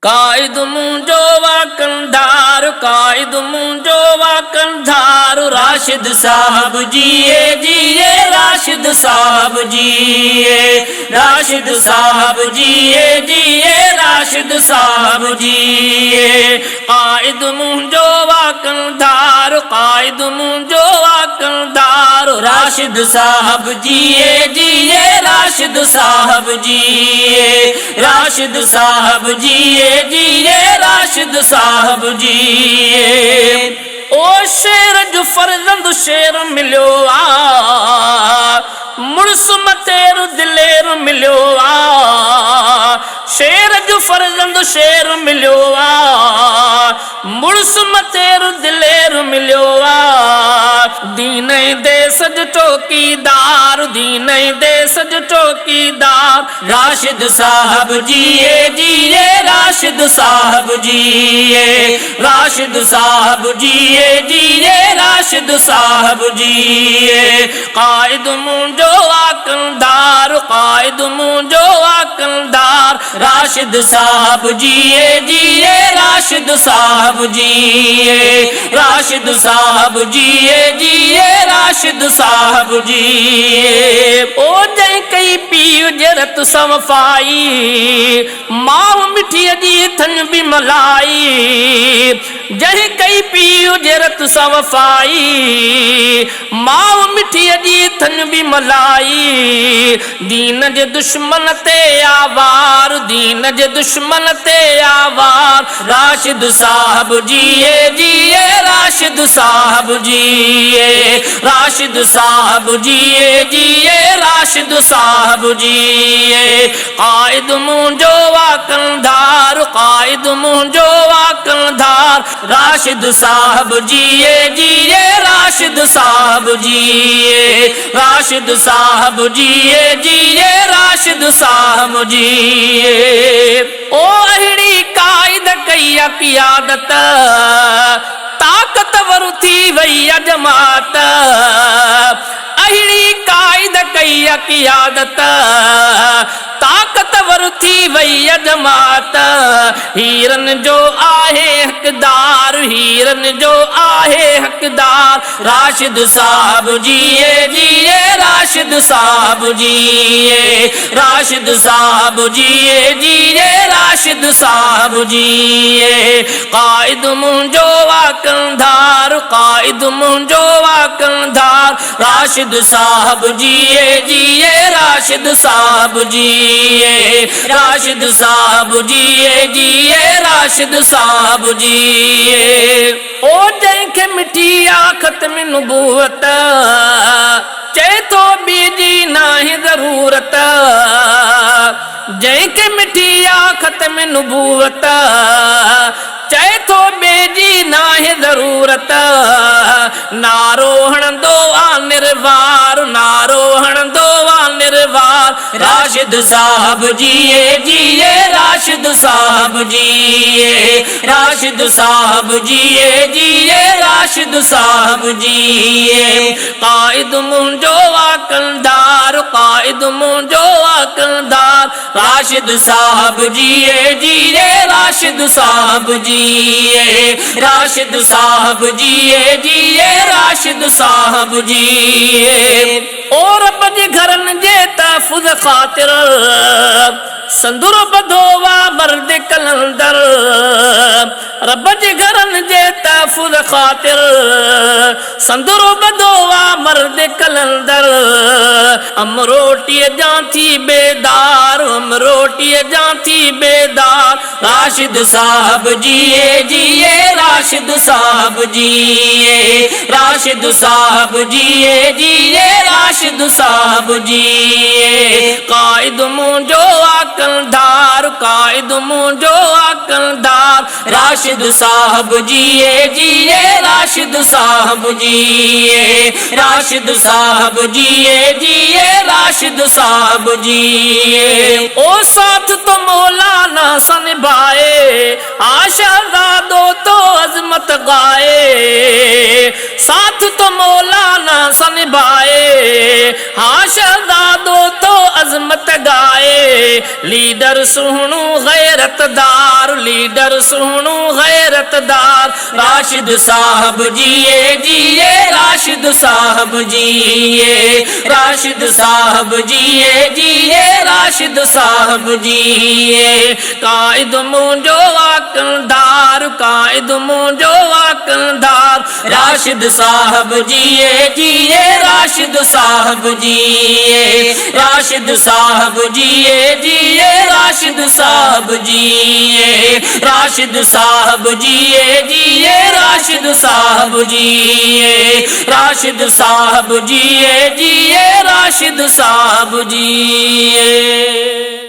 कायद मुंहिंजो वाकंदार, कायद मुंहिंजो वाकंदार, राशिद साहब जिए जिए राशिद साहब जिए, राशिद साहब जिए जिए राशिद साहब जिए। कायद मुंहिंजो वाकंदार, कायद मुंहिंजो वाकंदार, राशिद साहब जिए जिए राशिद साहब जिए, राशिद साहब जिए जिए राशिद साहब जिए। ओ शेर जो फर्जंद शेर मिलियो आ, मुड़स मतेर दिलेर मिलियो आ, शेर जो फर्जंद शेर मिलियो आ, मुड़स मतेर दिलेर मिलियो आ। दीन देश जो चौकीदार, दीन देश जो चौकीदार, राशिद साहब जिए जिए राशिद साहब जिए, राशिद साहब जिए जिए राशिद साहब जिए। कायद मुंहिंजो वाकंदार, कायद मुंहिंजो वाकंदार, राशिद साहब जिए जिए राशिद साहब जिए, राशिद साहब जिए जिए राशिद साहब जिए। ओ जंहिं कई पीउ जरत सवफ़ाई, माउ मिठीअ जी थन बि मलाई, जंहिं कई पीउ जरत सवफ़ाई, माउ मिठीअ जी थन बि मलाई। दीन जे दुश्मन ते आवार, दीन जे दुश्मन ते आवार, राशिद साहब जिए जिए राशिद साहब जिए, राशिद साहब जिए जिए राशिद साहब जिए। कायद मुंहिंजो वाकंदार, कायद मुंहिंजो वाकंदार, राशिद साहब जिए जिए राशिद साहब जिए, राशिद साहब जिए जिए राशिद साहब जिए। ओ अहिड़ी कायद कई क़ियादत, ताक़तवर थी वई जमात, अहिड़ी कायद कई क़ियादत, ताक़तवर थी वई जमात। हीरन जो आहे हक़दार, हीरन जो आहे हक़दार, राशिद साहब जिए जिए राशिद साहब जिए, राशिद साहब जिए जिए राशिद साहब जिए। कायद मुंहिंजो वाकंदार, कायद मुंहिंजो वाकंदार, राशिद साहब जिए जिए राशिद साहब जिए, राशिद साहब जिए जिए राशिद साहब जिए। ओ जंहिंखे मिठी आखत में नुबूवत, चए थो ॿिए जी नाहे ज़रूरत, जंहिंखे मिठी आखत में नुबूवत, चए थो ॿिए जी नाहे ज़रूरत। नारो हणंदो आ निर्वार, नारो हणंदो आ निर्वार, राशिद साहब जिए जिए राशिद साहब जिए, राशिद साहब जिए जिए राशिद साहब जिए। कायद मुंहिंजो वाकंदार, कायद मुंहिंजो वाकंदार, राशिद साहब जिए जिए राशिद साहब जिए, राशिद साहब जिए जिए राशिद साहब जिए। और रब जे घरनि जे तहफ़ुज़ ख़ातिर, संदूर ॿधो वा मर्द कलंदर, रब जे घरनि जे तहफ़ुज़ ख़ातिर, संदूर ॿधो वा मर्द कलंदर। अमरोटीअ जा थी बेदार, अमरोटीअ जा थी बेदार, राशिद साहब जिए जिए राशिद साहब जिए, राशिद साहब जिए जिए राशिद साहब जिए। कायद मुंहिंजो वाकंदार, कायद मुंहिंजो वाकंदार, राशिद साहब जिए जिए राशिद साहब जिए, राशिद साहब जिए जिए राशिद साहब जिए। ओ साथ तो मौलाना सा निभाए, आशादादो तो अजमत गाए, साथ तो मौलाना सा निभाए। आशादादो तो अजमत गाए, लीडर सुहणू गैरतदार, लीडर सुहणू गैरतदार। राशिद साहब जिए जिए, राशिद साहब जिए, राशिद साहब जिए जिए, राशिद साहब जिए। कायद मुंजो वाकलदार, कायद मुंजो वाकलदार। राशिद साहब जिए जिए, राशिद साहब जिए, राशिद साहब जिए जिए, राशिद साहब जिए, राशिद साहब जिए जिए, राशिद साहब जिए, राशिद साहब जिए जिए, राशिद साहब जिए।